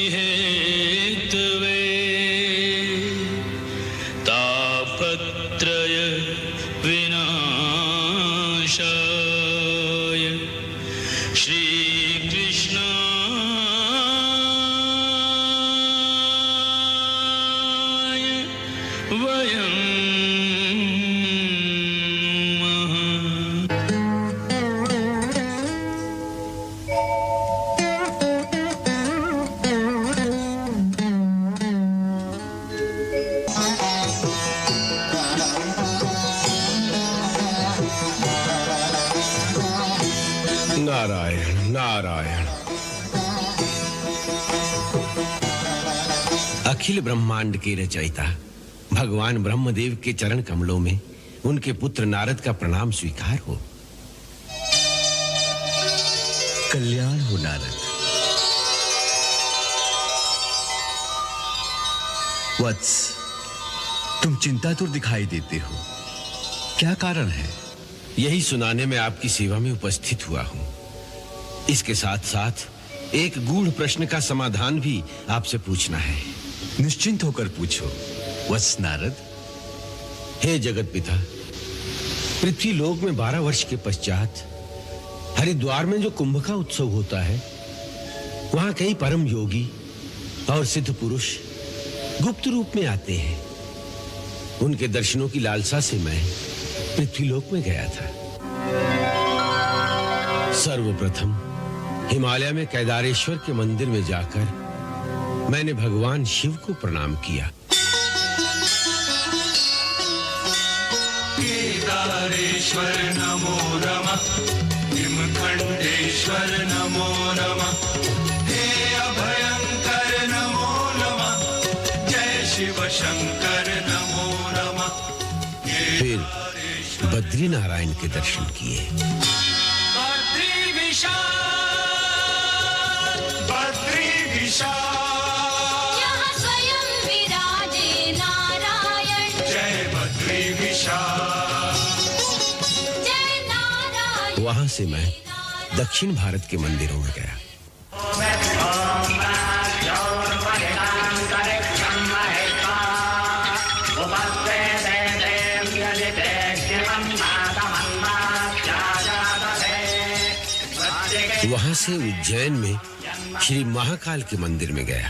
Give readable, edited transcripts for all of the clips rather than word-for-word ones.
Hathaway तापत्रय विनाशाय श्री कृष्णाय वयं नारायण नारायण। अखिल ब्रह्मांड के रचयिता भगवान ब्रह्मदेव के चरण कमलों में उनके पुत्र नारद का प्रणाम स्वीकार हो। कल्याण हो नारद। वत्स, तुम चिंतातुर दिखाई देते हो, क्या कारण है? यही सुनाने में आपकी सेवा में उपस्थित हुआ हूं। इसके साथ साथ एक गूढ़ प्रश्न का समाधान भी आपसे पूछना है। निश्चिंत होकर पूछो वत्स नारद। हे जगत पिता, पृथ्वी लोक में 12 वर्ष के पश्चात हरिद्वार में जो कुंभ का उत्सव होता है, वहां कई परम योगी और सिद्ध पुरुष गुप्त रूप में आते हैं। उनके दर्शनों की लालसा से मैं पृथ्वीलोक में गया था। सर्वप्रथम हिमालय में केदारेश्वर के मंदिर में जाकर मैंने भगवान शिव को प्रणाम किया। केदारेश्वर नमो नमः, हिमखंडेश्वर नमो नमः, हे अभयंकर नमो नमः, जय शिव शंकर नमो नमः। फिर बद्री नारायण के दर्शन किए। बद्री विशाल यहाँ स्वयं विराजे नारायण। जय बद्री विशाल। जय नारायण। वहां से मैं दक्षिण भारत के मंदिरों में गया। वहां से उज्जैन में श्री महाकाल के मंदिर में गया।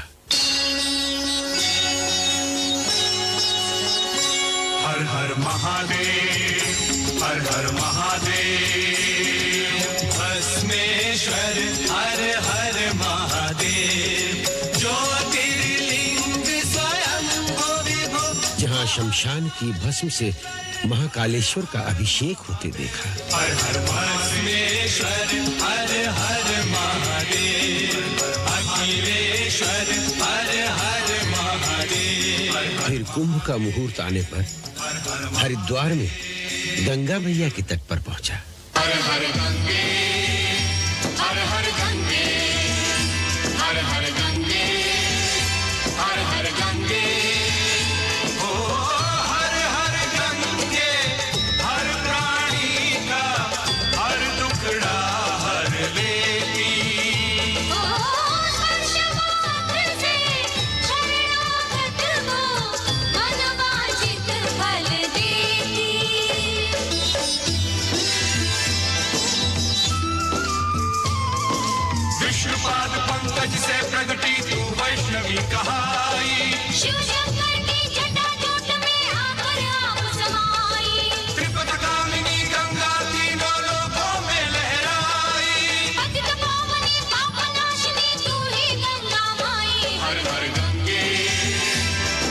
हर हर महादेव, हर हर महादेव, भस्मेश्वर हर हर महादेव, ज्योतिर्लिंग स्वयं विभो। जहां शमशान की भस्म से महाकालेश्वर का अभिषेक होते देखा। हर हर भस्मेश्वर हर हर महादेव, अखिलेश्वर हर हर महादेव। फिर कुंभ का मुहूर्त आने पर हरिद्वार में गंगा मैया के तट पर पहुंचा। हर हर गंगे, हर हर गंगे, हर हर गंगे, हर हर गंगे, ओ हर हर गंगे, हर प्राणी का हर दुखड़ा हर लेती। ओ स्पर्श मात्र से शरणागत को मनवांछित फल देती। विष्णुपाद पंकज से प्रगटी तू वैष्णवी कहाई। शिव शंकर की जटाजूट में आकर आप समाई। त्रिपथगामिनी गंगा तीनों लोकों में लहराई। पतित पावनी पापनाशिनी तू ही गंगा माई। हर हर गंगे,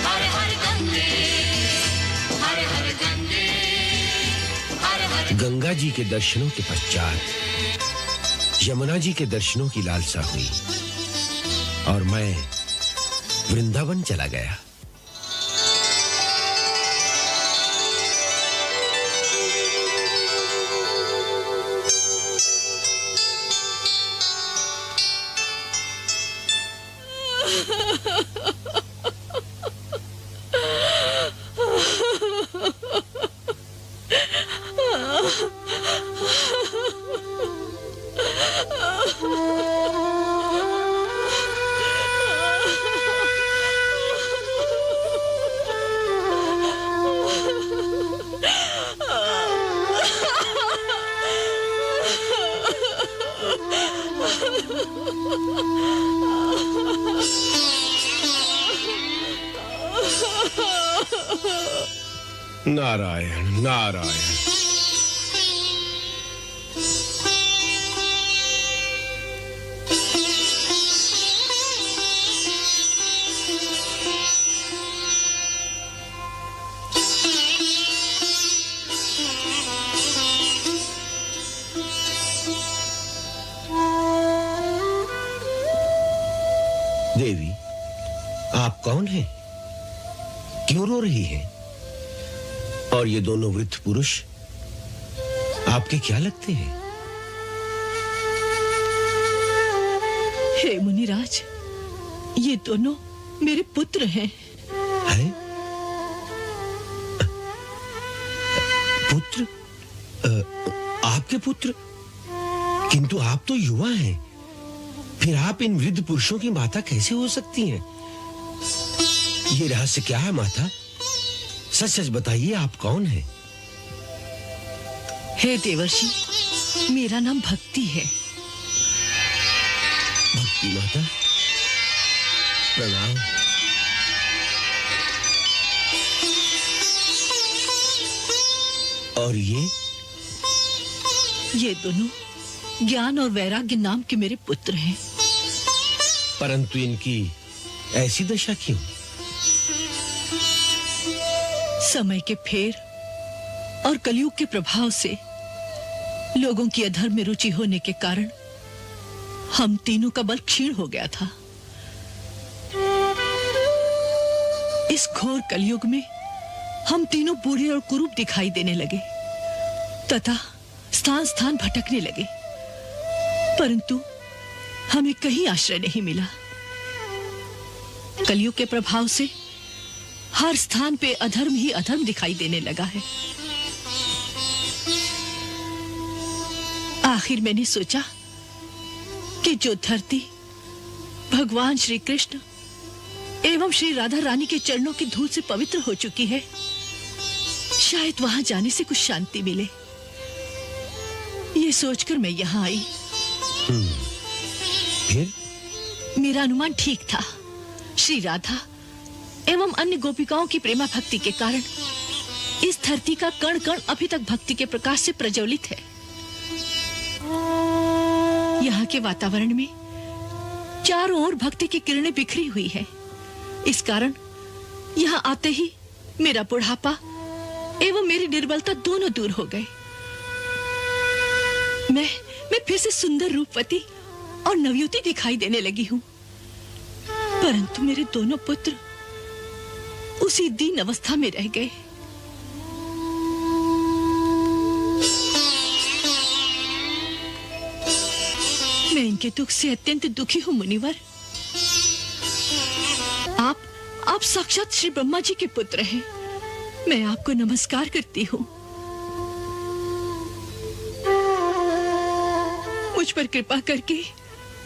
हर हर गंगे, हर हर गंगे, हर हर। गंगा जी के दर्शनों के पश्चात यमुना जी के दर्शनों की लालसा हुई और मैं वृंदावन चला गया। नारायण नारायण। देवी, आप कौन हैं? क्यों रो रही हैं? और ये दोनों वृद्ध पुरुष आपके क्या लगते हैं? हे मुनिराज, ये दोनों मेरे पुत्र हैं। हैं? पुत्र? आपके पुत्र? किंतु आप तो युवा हैं, फिर आप इन वृद्ध पुरुषों की माता कैसे हो सकती हैं? ये रहस्य क्या है माता? सच सच बताइए, आप कौन हैं? हे देवर्षि, मेरा नाम भक्ति है। भक्ति माता, प्रणाम। और ये दोनों ज्ञान और वैराग्य नाम के मेरे पुत्र हैं। परंतु इनकी ऐसी दशा क्यों? समय के फेर और कलयुग के प्रभाव से लोगों की अधर्म में रुचि होने के कारण हम तीनों का बल क्षीण हो गया था। इस घोर कलयुग में हम तीनों बूढ़े और कुरूप दिखाई देने लगे तथा स्थान स्थान भटकने लगे, परंतु हमें कहीं आश्रय नहीं मिला। कलयुग के प्रभाव से हर स्थान पे अधर्म ही अधर्म दिखाई देने लगा है। आखिर मैंने सोचा कि जो धरती भगवान श्री कृष्ण एवं श्री राधा रानी के चरणों की धूल से पवित्र हो चुकी है, शायद वहां जाने से कुछ शांति मिले। ये सोचकर मैं यहां आई। फिर? मेरा अनुमान ठीक था। श्री राधा एवं अन्य गोपिकाओं की प्रेमा भक्ति के कारण इस धरती का कण कण अभी तक भक्ति के प्रकाश से प्रज्वलित है। यहाँ के वातावरण में चारों ओर भक्ति की किरणें बिखरी हुई है। इस कारण यहाँ आते ही मेरा बुढ़ापा एवं मेरी निर्बलता दोनों दूर हो गए। मैं फिर से सुंदर रूपवती और नवयुवती दिखाई देने लगी हूँ, परंतु मेरे दोनों पुत्र उसी दीन अवस्था में रह गए। मैं इनके दुख से अत्यंत दुखी हूँ मुनिवर। आप साक्षात श्री ब्रह्मा जी के पुत्र हैं। मैं आपको नमस्कार करती हूँ। मुझ पर कृपा करके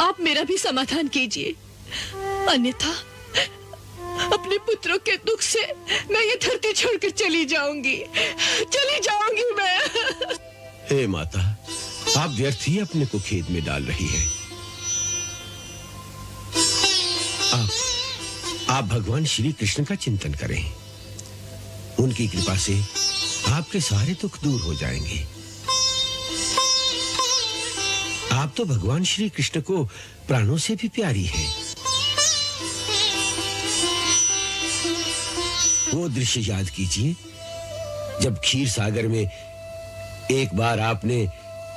आप मेरा भी समाधान कीजिए, अन्यथा अपने पुत्रों के दुख से मैं ये धरती छोड़कर चली जाऊंगी मैं। हे माता, आप व्यर्थ ही अपने को खेद में डाल रही हैं। आप भगवान श्री कृष्ण का चिंतन करें। उनकी कृपा से आपके सारे दुख दूर हो जाएंगे। आप तो भगवान श्री कृष्ण को प्राणों से भी प्यारी हैं। वो दृश्य याद कीजिए जब क्षीर सागर में एक बार आपने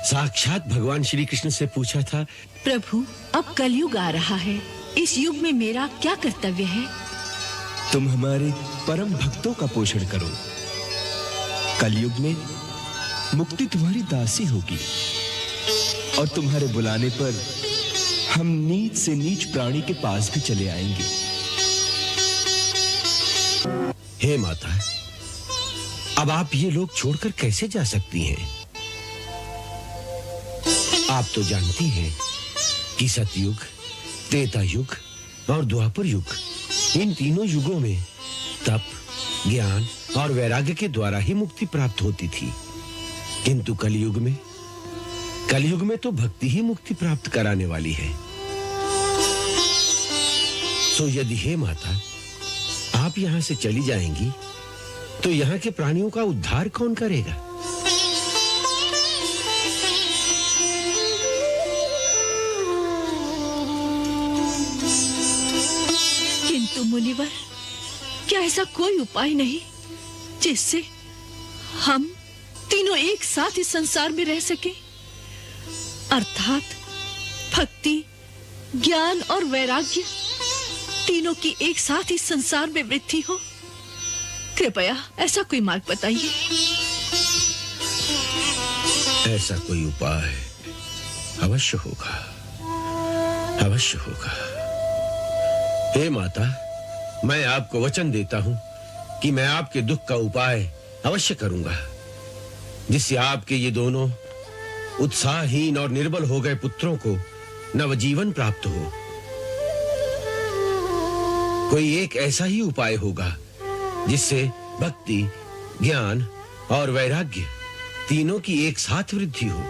साक्षात भगवान श्री कृष्ण से पूछा था, प्रभु अब कलयुग आ रहा है, इस युग में मेरा क्या कर्तव्य है? तुम हमारे परम भक्तों का पोषण करो। कलयुग में मुक्ति तुम्हारी दासी होगी और तुम्हारे बुलाने पर हम नीच से नीच प्राणी के पास भी चले आएंगे। हे माता, अब आप ये लोग छोड़कर कैसे जा सकती हैं? आप तो जानती हैं कि सतयुग, त्रेता युग और द्वापर युग, इन तीनों युगों में तप, ज्ञान और वैराग्य के द्वारा ही मुक्ति प्राप्त होती थी, किंतु कलयुग में तो भक्ति ही मुक्ति प्राप्त कराने वाली है। सो यदि हे माता आप यहां से चली जाएंगी तो यहाँ के प्राणियों का उद्धार कौन करेगा? किंतु मुनिवर, क्या ऐसा कोई उपाय नहीं जिससे हम तीनों एक साथ इस संसार में रह सके? अर्थात भक्ति, ज्ञान और वैराग्य तीनों की एक साथ इस संसार में वृद्धि हो। कृपया ऐसा कोई मार्ग बताइए। ऐसा कोई उपाय अवश्य होगा, अवश्य होगा। हे माता, मैं आपको वचन देता हूं कि मैं आपके दुख का उपाय अवश्य करूंगा, जिससे आपके ये दोनों उत्साहहीन और निर्बल हो गए पुत्रों को नवजीवन प्राप्त हो। कोई एक ऐसा ही उपाय होगा जिससे भक्ति, ज्ञान और वैराग्य तीनों की एक साथ वृद्धि हो,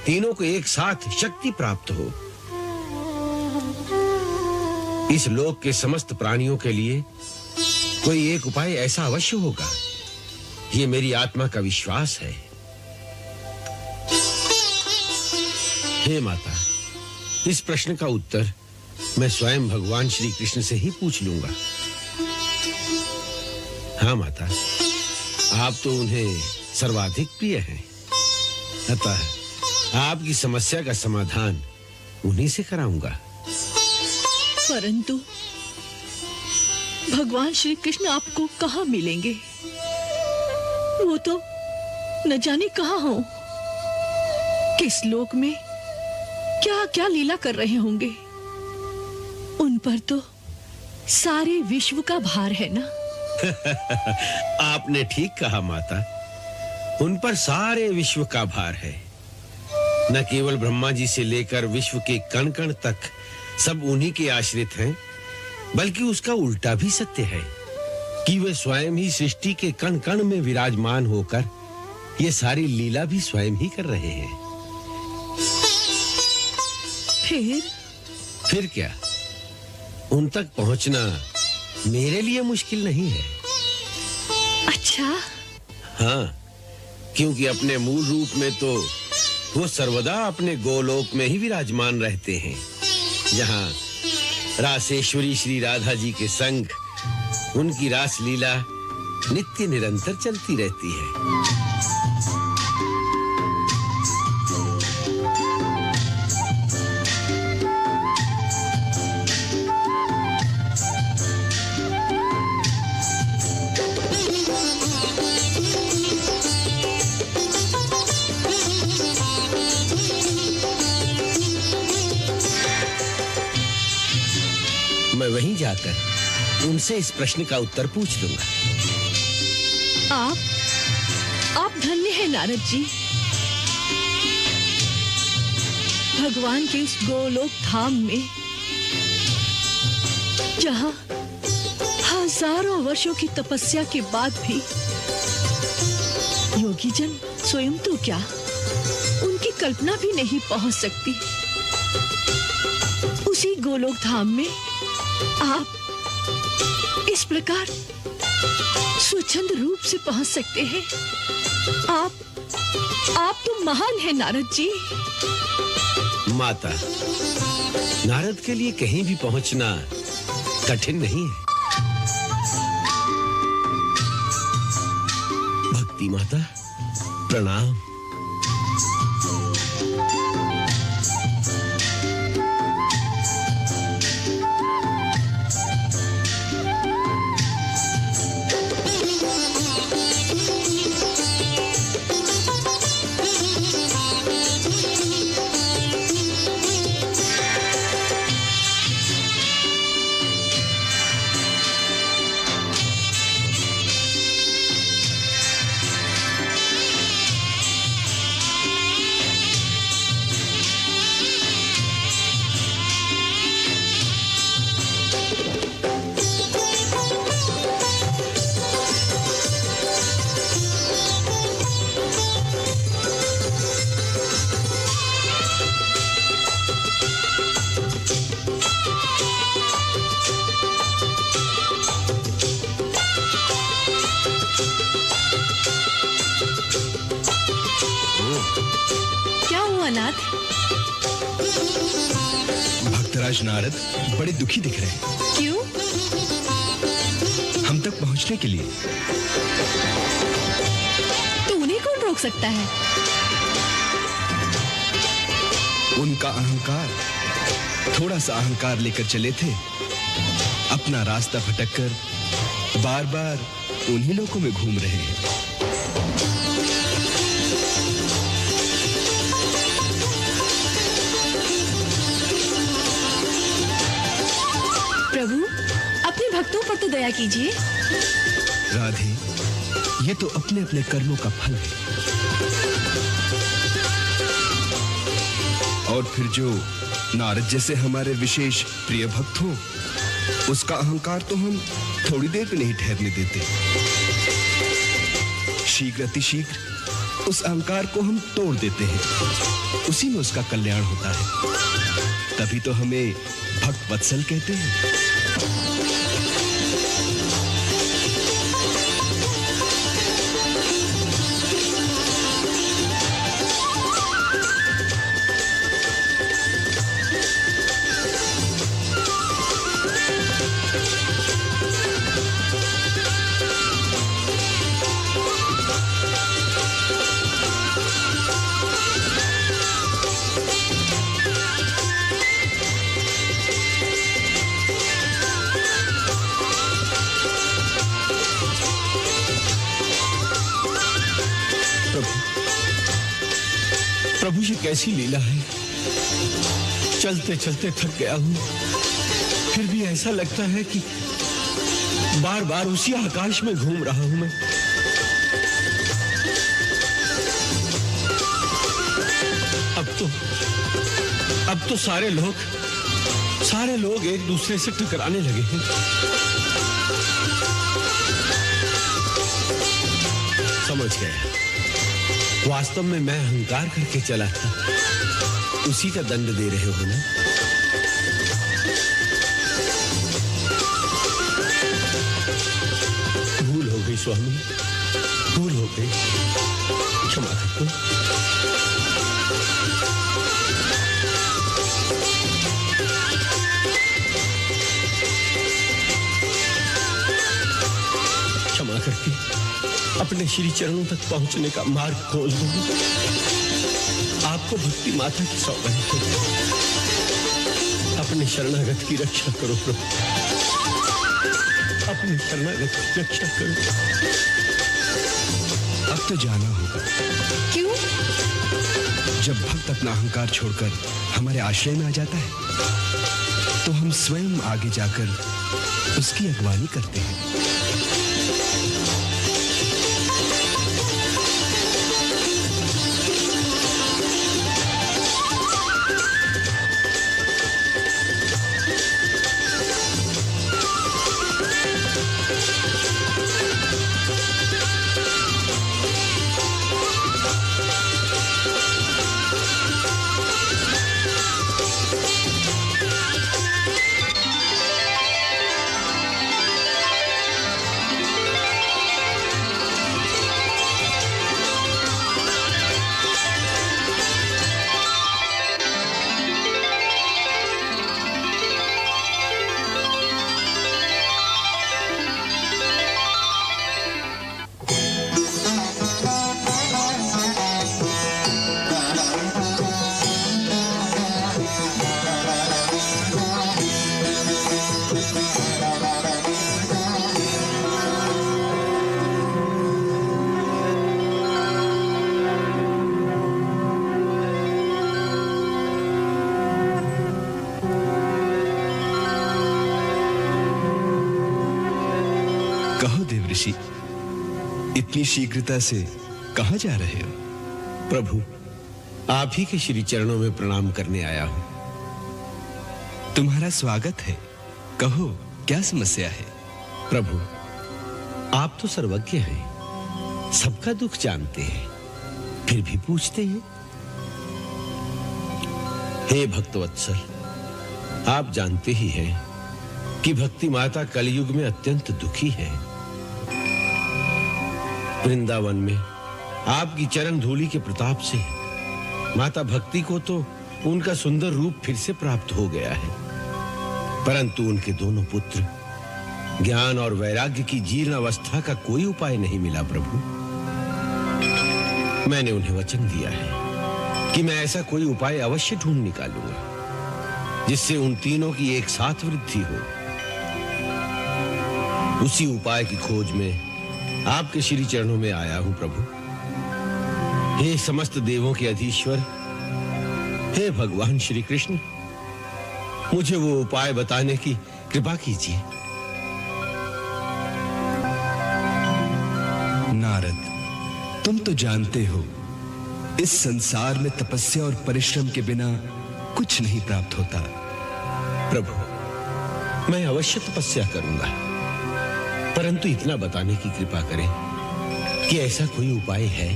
तीनों को एक साथ शक्ति प्राप्त हो। इस लोक के समस्त प्राणियों के लिए कोई एक उपाय ऐसा अवश्य होगा, ये मेरी आत्मा का विश्वास है। हे माता, इस प्रश्न का उत्तर मैं स्वयं भगवान श्री कृष्ण से ही पूछ लूंगा। हाँ माता, आप तो उन्हें सर्वाधिक प्रिय हैं, अतः आपकी समस्या का समाधान उन्हीं से कराऊंगा। परंतु भगवान श्री कृष्ण आपको कहाँ मिलेंगे? वो तो न जाने कहाँ हो, किस लोक में क्या क्या लीला कर रहे होंगे। उन पर तो सारे विश्व का भार है ना। आपने ठीक कहा माता, उन पर सारे विश्व का भार है। न केवल ब्रह्मा जी से लेकर विश्व के कण कण तक सब उन्हीं के आश्रित हैं, बल्कि उसका उल्टा भी सत्य है कि वे स्वयं ही सृष्टि के कण कण में विराजमान होकर ये सारी लीला भी स्वयं ही कर रहे हैं। फिर क्या, उन तक पहुंचना मेरे लिए मुश्किल नहीं है। अच्छा। हाँ, क्योंकि अपने मूल रूप में तो वो सर्वदा अपने गोलोक में ही विराजमान रहते हैं, जहाँ रासेश्वरी श्री राधा जी के संग उनकी रास लीला नित्य निरंतर चलती रहती है। मैं वहीं जाकर उनसे इस प्रश्न का उत्तर पूछ लूंगा। आप धन्य हैं नारद जी। भगवान के इस गोलोक धाम में, जहां हजारों वर्षों की तपस्या के बाद भी योगी जन स्वयं तो क्या, उनकी कल्पना भी नहीं पहुंच सकती। उसी गोलोक धाम में आप इस प्रकार स्वच्छंद रूप से पहुंच सकते हैं। आप तो महान हैं नारद जी। माता, नारद के लिए कहीं भी पहुंचना कठिन नहीं है। भक्ति माता, प्रणाम। अनाथ? भक्तराज नारद बड़े दुखी दिख रहे हैं। क्यों? हम तक पहुंचने के लिए। तो उन्हें कौन रोक सकता है? उनका अहंकार, थोड़ा सा अहंकार लेकर चले थे, अपना रास्ता भटककर बार बार उन्हीं लोगों में घूम रहे हैं। प्रभु, अपने भक्तों पर तो दया कीजिए। राधे, ये तो अपने अपने कर्मों का फल है। और फिर जो नारद जैसे हमारे विशेष प्रिय भक्त हो, उसका अहंकार तो हम थोड़ी देर भी नहीं ठहरने देते। शीघ्र अतिशीघ्र उस अहंकार को हम तोड़ देते हैं, उसी में उसका कल्याण होता है। तभी तो हमें भक्त वत्सल कहते हैं। प्रभु, ये कैसी लीला है। चलते चलते थक गया हूं, फिर भी ऐसा लगता है कि बार बार उसी आकाश में घूम रहा हूं मैं। अब तो सारे लोग एक दूसरे से टकराने लगे हैं। समझ गया, वास्तव में मैं अहंकार करके चला था, उसी का दंड दे रहे हो ना। भूल हो गई स्वामी, भूल हो गई, क्षमा कर दो। क्षमा करके अपने श्री चरणों तक पहुंचने का मार्ग खोल दो। आपको भक्ति माता की सौगंध है। अपने शरणागत की रक्षा करो प्रभु, अपने शरणागत की रक्षा करो। अब तो जाना होगा। क्यों? जब भक्त अपना अहंकार छोड़कर हमारे आश्रय में आ जाता है, तो हम स्वयं आगे जाकर उसकी अगवानी करते हैं। कहो देवऋषि, इतनी शीघ्रता से कहां जा रहे हो? प्रभु, आप ही के श्री चरणों में प्रणाम करने आया हूं। तुम्हारा स्वागत है। कहो, क्या समस्या है? प्रभु, आप तो सर्वज्ञ हैं, सबका दुख जानते हैं, फिर भी पूछते हैं। हे भक्तवत्सल, आप जानते ही हैं कि भक्ति माता कलयुग में अत्यंत दुखी है। वृंदावन में आपकी चरण धूलि के प्रताप से माता भक्ति को तो उनका सुंदर रूप फिर से प्राप्त हो गया है, परंतु उनके दोनों पुत्र ज्ञान और वैराग्य की जीर्ण अवस्था का कोई उपाय नहीं मिला। प्रभु, मैंने उन्हें वचन दिया है कि मैं ऐसा कोई उपाय अवश्य ढूंढ निकालूंगा जिससे उन तीनों की एक साथ वृद्धि हो। उसी उपाय की खोज में आपके श्री चरणों में आया हूं प्रभु। हे समस्त देवों के अधीश्वर, हे भगवान श्री कृष्ण, मुझे वो उपाय बताने की कृपा कीजिए। नारद, तुम तो जानते हो इस संसार में तपस्या और परिश्रम के बिना कुछ नहीं प्राप्त होता। प्रभु, मैं अवश्य तपस्या करूंगा, परंतु इतना बताने की कृपा करें कि ऐसा कोई उपाय है।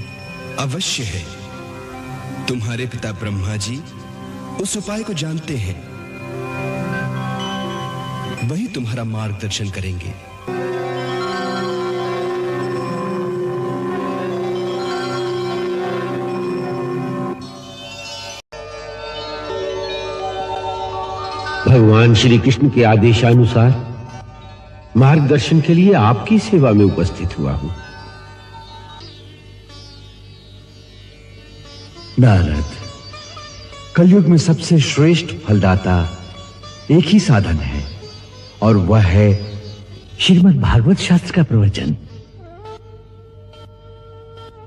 अवश्य है। तुम्हारे पिता ब्रह्मा जी उस उपाय को जानते हैं, वही तुम्हारा मार्गदर्शन करेंगे। भगवान श्री कृष्ण के आदेशानुसार मार्गदर्शन के लिए आपकी सेवा में उपस्थित हुआ हूं। नारद, कलयुग में सबसे श्रेष्ठ फलदाता एक ही साधन है और वह है श्रीमद् भागवत शास्त्र का प्रवचन।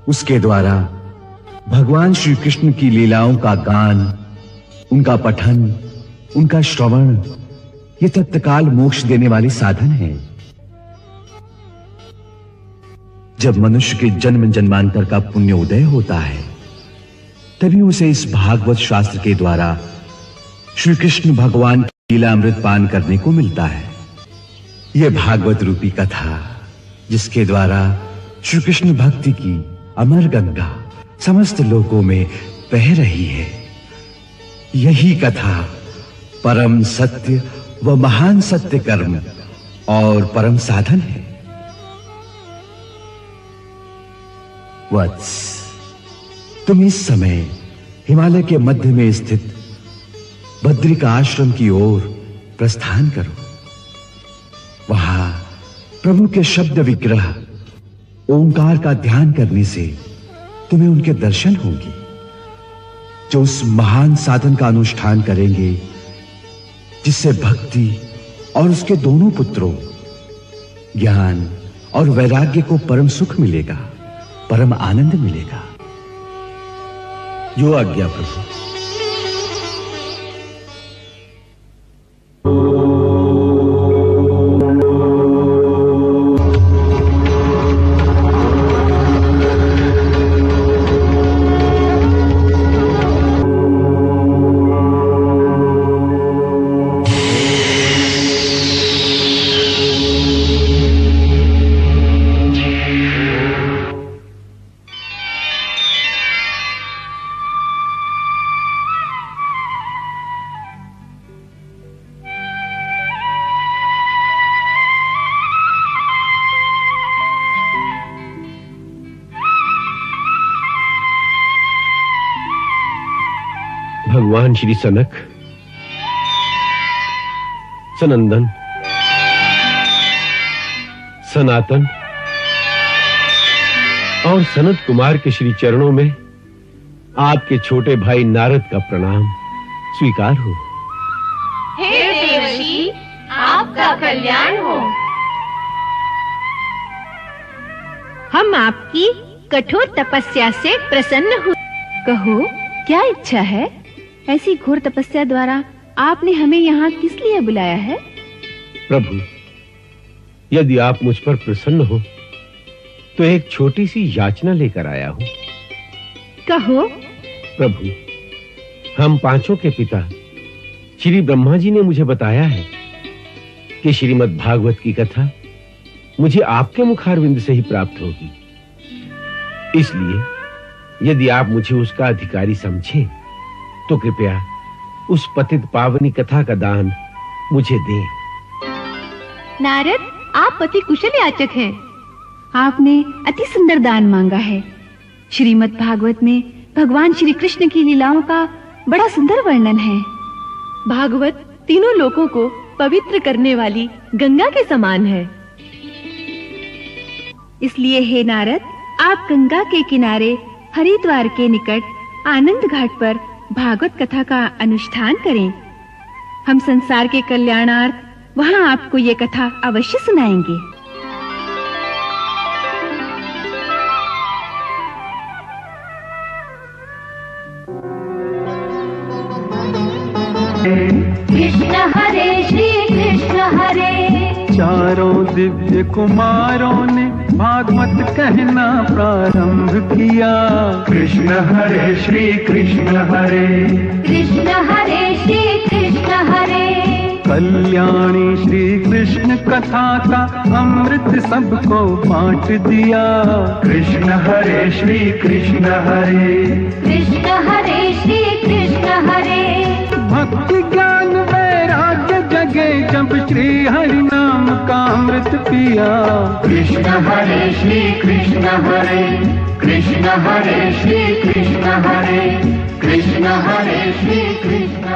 उसके द्वारा भगवान श्री कृष्ण की लीलाओं का गान, उनका पठन, उनका श्रवण, ये तत्काल मोक्ष देने वाली साधन है। जब मनुष्य के जन्म जन्मांतर का पुण्य उदय होता है, तभी उसे इस भागवत शास्त्र के द्वारा श्री कृष्ण भगवान की लीला अमृत पान करने को मिलता है। यह भागवत रूपी कथा, जिसके द्वारा श्री कृष्ण भक्ति की अमर गंगा समस्त लोकों में बह रही है, यही कथा परम सत्य व महान सत्य कर्म और परम साधन है। वत्स, तुम इस समय हिमालय के मध्य में स्थित बद्रिका आश्रम की ओर प्रस्थान करो। वहां प्रभु के शब्द विग्रह ओंकार का ध्यान करने से तुम्हें उनके दर्शन होंगे, जो उस महान साधन का अनुष्ठान करेंगे जिससे भक्ति और उसके दोनों पुत्रों ज्ञान और वैराग्य को परम सुख मिलेगा, परम आनंद मिलेगा। जो आज्ञा प्रभु। भगवान श्री सनक, सनंदन, सनातन और सनत कुमार के श्री चरणों में आपके छोटे भाई नारद का प्रणाम स्वीकार हो। हे देवर्षि, आपका कल्याण हो। हम आपकी कठोर तपस्या से प्रसन्न हुए। कहो, क्या इच्छा है? ऐसी घोर तपस्या द्वारा आपने हमें यहाँ किस लिए बुलाया है? प्रभु, यदि आप मुझ पर प्रसन्न हो तो एक छोटी सी याचना लेकर आया हूं। कहो। प्रभु, हम पांचों के पिता श्री ब्रह्मा जी ने मुझे बताया है कि श्रीमद् भागवत की कथा मुझे आपके मुखारविंद से ही प्राप्त होगी। इसलिए यदि आप मुझे उसका अधिकारी समझें तो कृपया उस पतित पावनी कथा का दान मुझे दें। नारद, आप पति कुशल याचक हैं। आपने अति सुंदर दान मांगा है। श्रीमद् भागवत में भगवान श्री कृष्ण की लीलाओं का बड़ा सुंदर वर्णन है। भागवत तीनों लोकों को पवित्र करने वाली गंगा के समान है। इसलिए हे नारद, आप गंगा के किनारे हरिद्वार के निकट आनंद घाट पर भागवत कथा का अनुष्ठान करें। हम संसार के कल्याणार्थ वहां आपको ये कथा अवश्य सुनाएंगे। कृष्ण हरे श्री कृष्ण हरे। चारों दिव्य कुमारों ने भागवत कहना प्रारंभ किया। कृष्ण हरे श्री कृष्ण हरे। कृष्ण हरे श्री कृष्ण हरे। कल्याणी श्री कृष्ण कथा का अमृत सबको बांट दिया। कृष्ण हरे श्री कृष्ण हरे। कृष्ण हरे श्री कृष्ण हरे। भक्ति ज्ञान वैराग्य जगे जब श्री हरि नाम का अमृत पिया। कृष्ण हरे श्री कृष्ण हरे। कृष्ण हरे श्री कृष्ण हरे। कृष्ण हरे श्री कृष्ण